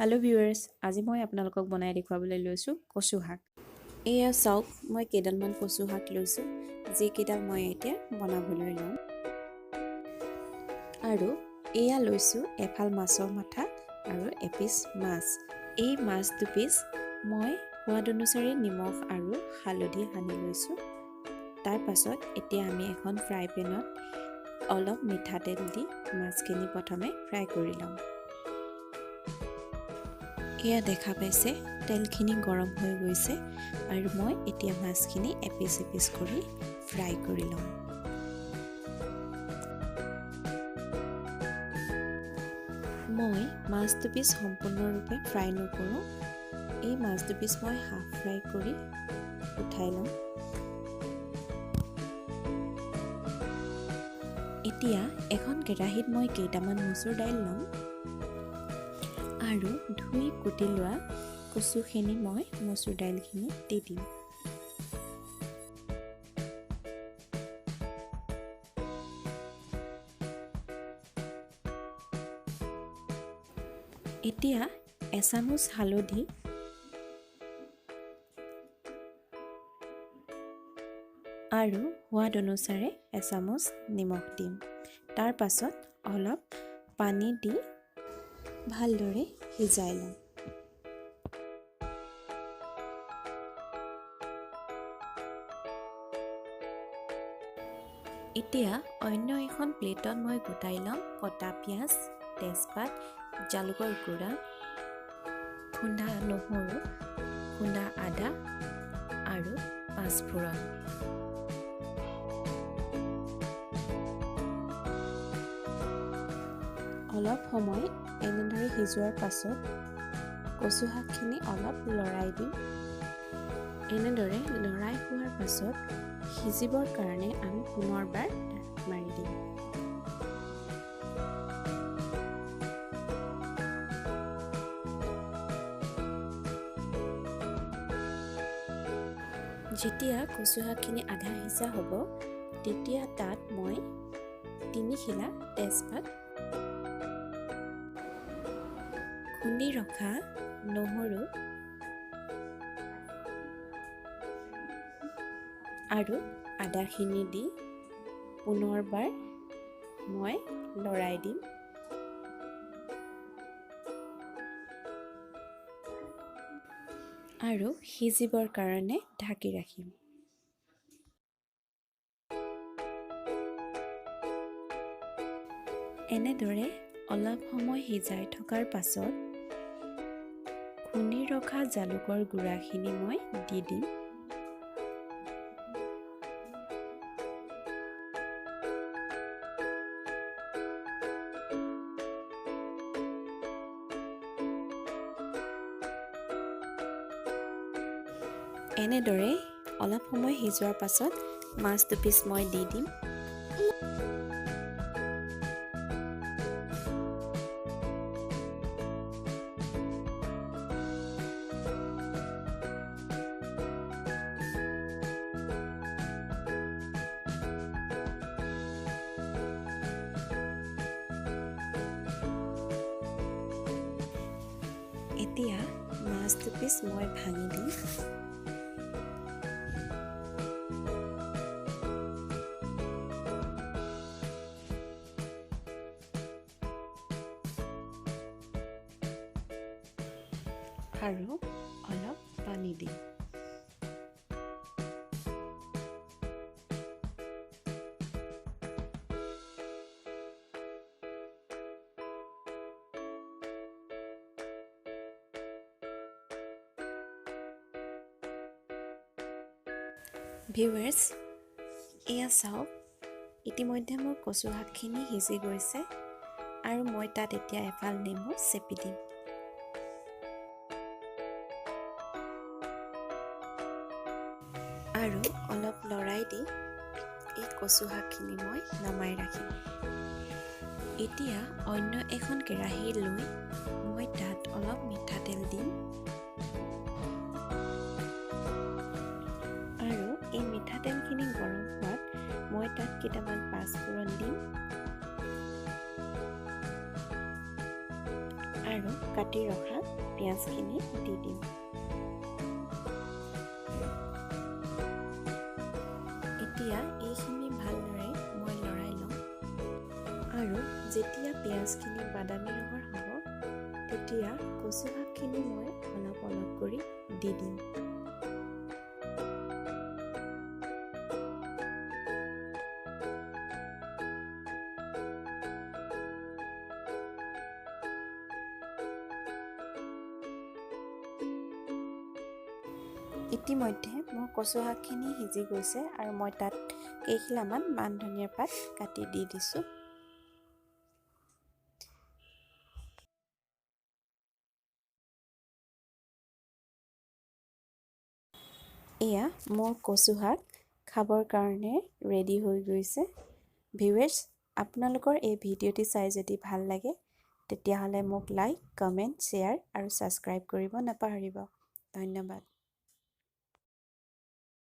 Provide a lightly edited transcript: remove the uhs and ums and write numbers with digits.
Hello' viewers, আজি মই আপোনালোকক বনাই দেখুৱাবলৈ লৈছোঁ কচু শাক। এয়া চাওক, মই কেইডালমান কচু শাক লৈছোঁ, যিকেইডাল মই এতিয়া বনাবলৈ ল'ম। আৰু এয়া লৈছোঁ এফাল মাছৰ মাথা আৰু এপিচ মাছ। এই মাছ দুপিচ মই সোৱাদ অনুসৰি নিমখ আৰু হালধি সানি লৈছোঁ। তাৰ পাছত এতিয়া আমি এখন ফ্ৰাই পেনত অলপ মিঠাতেল দি মাছখিনি প্ৰথমে ফ্ৰাই কৰি ল'ম। এয়া দেখা পাইছে, তেলখিনি গৰম হৈ গৈছে আৰু মই এতিয়া মাছখিনি এপিচ এপিচ কৰি ফ্ৰাই কৰি ল'ম। মই মাছ দুপিচ সম্পূৰ্ণৰূপে ফ্ৰাই নকৰোঁ, এই মাছ দুপিচ মই হাফ ফ্ৰাই কৰি উঠাই ল'ম। এতিয়া এখন কেৰাহীত মই কেইটামান মচুৰ দাইল ল'ম আৰু ধুই কুটি লোৱা কচুখিনি মই মচুৰ দাইলখিনি দি দিম। এতিয়া এচামুচ হালধি আৰু সোৱাদ অনুসাৰে এচামুচ নিমখ দিম। তাৰ পাছত অলপ পানী দি ভালদৰে সিজাই ল'ম। এতিয়া অন্য এখন প্লেটত মই গোটাই ল'ম কটা পিঁয়াজ, তেজপাত, জালুকৰ গুড়া, খুন্দা নহৰু, খুন্দা আদা আৰু পাঁচফোৰণ। অলপ সময় এনেদৰে সিজোৱাৰ পাছত কচু শাকখিনি অলপ লৰাই দিম। এনেদৰে লৰাই হোৱাৰ পাছত সিজিবৰ কাৰণে আমি পুনৰবাৰ মাৰি দিম। যেতিয়া কচু শাকখিনি আধা সিজা হ'ব, তেতিয়া তাত মই 3 খিলা তেজপাত, খুন্দি ৰখা নহৰু আৰু আদাখিনি দি পুনৰবাৰ মই লৰাই দিম। আৰু সিজিবৰ কাৰণে ঢাকি ৰাখিম। এনেদৰে অলপ সময় সিজাই থকাৰ পাছত খুন্দি ৰখা জালুকৰ গুড়াখিনি মই দি দিম। এনেদৰে অলপ সময় সিজোৱাৰ পাছত মাছ দুপিচ মই দি দিম। এতিয়া মাছ দুপিচ মই ভাঙি দিম। আৰু অলপ পানী দিম। ভিউৱাৰ্ছ, এয়া চাওক, ইতিমধ্যে মোৰ কচু শাকখিনি সিজি গৈছে আৰু মই তাত এতিয়া এফাল নেমু চেপি দিম। আৰু অলপ লৰাই দি এই কচু শাকখিনি মই নমাই ৰাখিম। এতিয়া অন্য এখন কেৰাহী লৈ মই তাত অলপ মিঠাতেল দিম আৰু এই মিঠাতেলখিনি গৰম হোৱাত মই তাত কেইটামান পাঁচফোৰণ দিম আৰু কাটি ৰখা পিঁয়াজখিনি দি দিম। এতিয়া এইখিনি ভালদৰে মই লৰাই ল'ম আৰু যেতিয়া পিঁয়াজখিনি বাদামী ৰঙৰ হ'ব তেতিয়া কচু শাকখিনি মই অলপ অলপ কৰি দি দিম। ইতিমধ্যে মোৰ কচু শাকখিনি সিজি গৈছে আৰু মই তাত কেইখিলামান মান ধনিয়াৰ পাত কাটি দি দিছোঁ। এয়া মোৰ কচু শাক খাবৰ কাৰণে ৰেডি হৈ গৈছে। ভিউৱাৰ্ছ, আপোনালোকৰ এই ভিডিঅ'টি চাই যদি ভাল লাগে তেতিয়াহ'লে মোক লাইক, কমেণ্ট, শ্বেয়াৰ আৰু ছাবস্ক্ৰাইব কৰিব নাপাহৰিব। ধন্যবাদ।